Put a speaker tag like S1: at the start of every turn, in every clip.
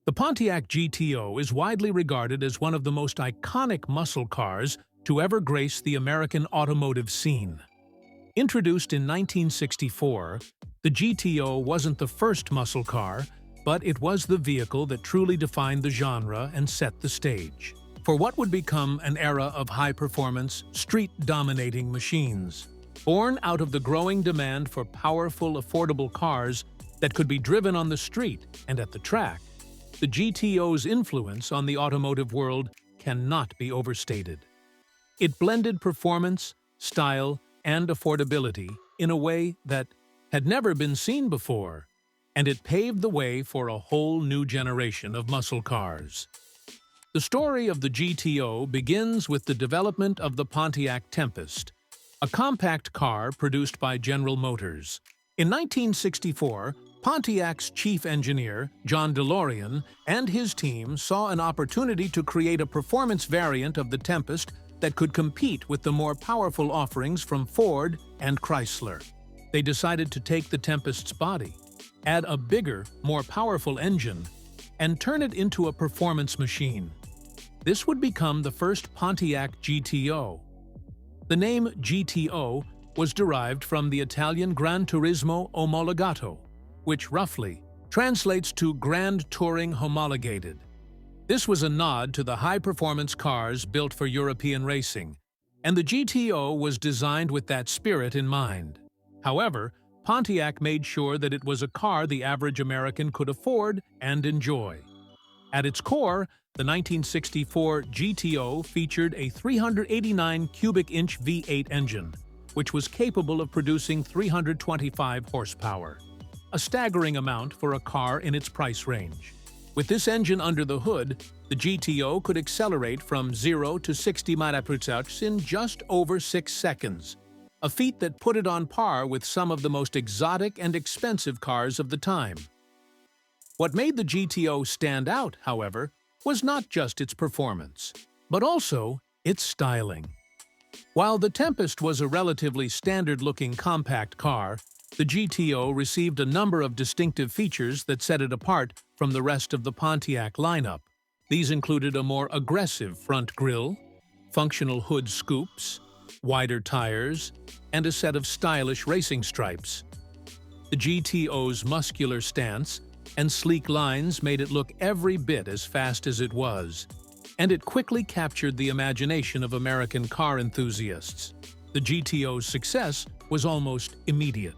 S1: The Pontiac GTO is widely regarded as one of the most iconic muscle cars to ever grace the American automotive scene. Introduced in 1964, the GTO wasn't the first muscle car, but it was the vehicle that truly defined the genre and set the stage for what would become an era of high-performance, street-dominating machines. Born out of the growing demand for powerful, affordable cars that could be driven on the street and at the track, the GTO's influence on the automotive world cannot be overstated. It blended performance, style, and affordability in a way that had never been seen before, and it paved the way for a whole new generation of muscle cars. The story of the GTO begins with the development of the Pontiac Tempest, a compact car produced by General Motors. In 1964, Pontiac's chief engineer, John DeLorean, and his team saw an opportunity to create a performance variant of the Tempest that could compete with the more powerful offerings from Ford and Chrysler. They decided to take the Tempest's body, add a bigger, more powerful engine, and turn it into a performance machine. This would become the first Pontiac GTO. The name GTO was derived from the Italian Gran Turismo Omologato, which roughly translates to Grand Touring Homologated. This was a nod to the high-performance cars built for European racing, and the GTO was designed with that spirit in mind. However, Pontiac made sure that it was a car the average American could afford and enjoy. At its core, the 1964 GTO featured a 389 cubic-inch V8 engine, which was capable of producing 325 horsepower, a staggering amount for a car in its price range. With this engine under the hood, the GTO could accelerate from 0 to 60 mph in just over 6 seconds, a feat that put it on par with some of the most exotic and expensive cars of the time. What made the GTO stand out, however, was not just its performance, but also its styling. While the Tempest was a relatively standard-looking compact car, the GTO received a number of distinctive features that set it apart from the rest of the Pontiac lineup. These included a more aggressive front grille, functional hood scoops, wider tires, and a set of stylish racing stripes. The GTO's muscular stance and sleek lines made it look every bit as fast as it was, and it quickly captured the imagination of American car enthusiasts. The GTO's success was almost immediate.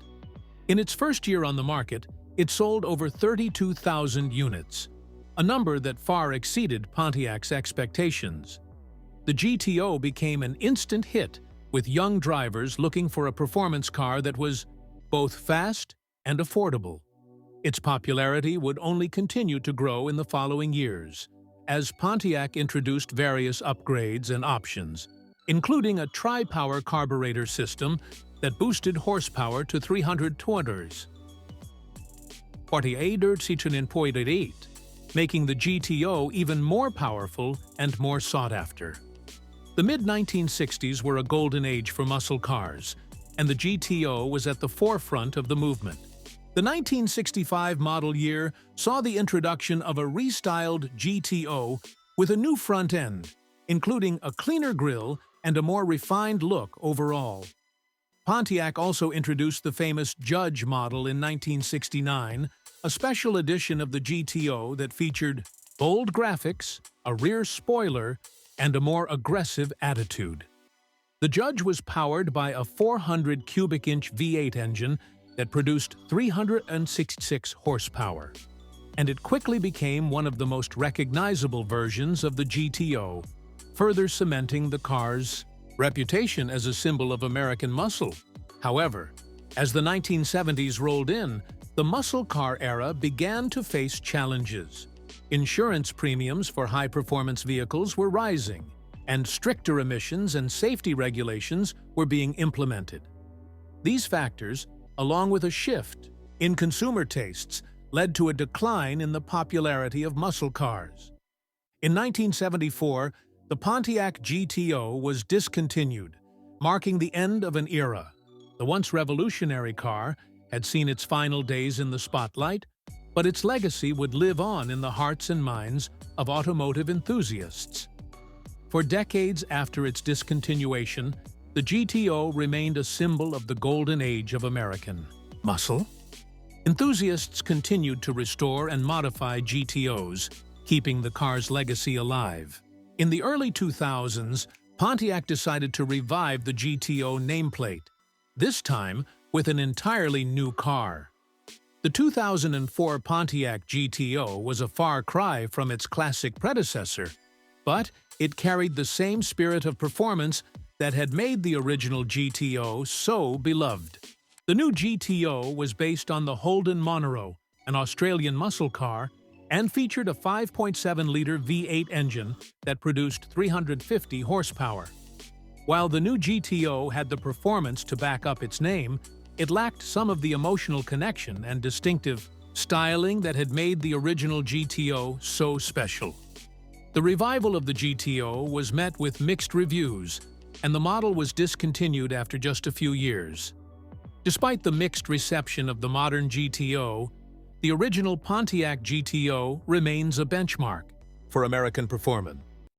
S1: In its first year on the market, it sold over 32,000 units, a number that far exceeded Pontiac's expectations. The GTO became an instant hit, with young drivers looking for a performance car that was both fast and affordable. Its popularity would only continue to grow in the following years, as Pontiac introduced various upgrades and options, including a tri-power carburetor system that boosted horsepower to 300 48, making the GTO even more powerful and more sought after. The mid-1960s were a golden age for muscle cars, and the GTO was at the forefront of the movement. The 1965 model year saw the introduction of a restyled GTO with a new front end, including a cleaner grille and a more refined look overall. Pontiac also introduced the famous Judge model in 1969, a special edition of the GTO that featured bold graphics, a rear spoiler, and a more aggressive attitude. The Judge was powered by a 400 cubic-inch V8 engine that produced 366 horsepower, and it quickly became one of the most recognizable versions of the GTO, further cementing the car's reputation as a symbol of American muscle. However, as the 1970s rolled in, the muscle car era began to face challenges. Insurance premiums for high-performance vehicles were rising, and stricter emissions and safety regulations were being implemented. These factors, along with a shift in consumer tastes, led to a decline in the popularity of muscle cars. In 1974, the Pontiac GTO was discontinued, marking the end of an era. The once revolutionary car had seen its final days in the spotlight, but its legacy would live on in the hearts and minds of automotive enthusiasts. For decades after its discontinuation, the GTO remained a symbol of the golden age of American muscle. Enthusiasts continued to restore and modify GTOs, keeping the car's legacy alive. In the early 2000s, Pontiac decided to revive the GTO nameplate, this time with an entirely new car. The 2004 Pontiac GTO was a far cry from its classic predecessor, but it carried the same spirit of performance that had made the original GTO so beloved. The new GTO was based on the Holden Monaro, an Australian muscle car, and featured a 5.7-liter V8 engine that produced 350 horsepower. While the new GTO had the performance to back up its name, it lacked some of the emotional connection and distinctive styling that had made the original GTO so special. The revival of the GTO was met with mixed reviews, and the model was discontinued after just a few years. Despite the mixed reception of the modern GTO, the original Pontiac GTO remains a benchmark for American performance.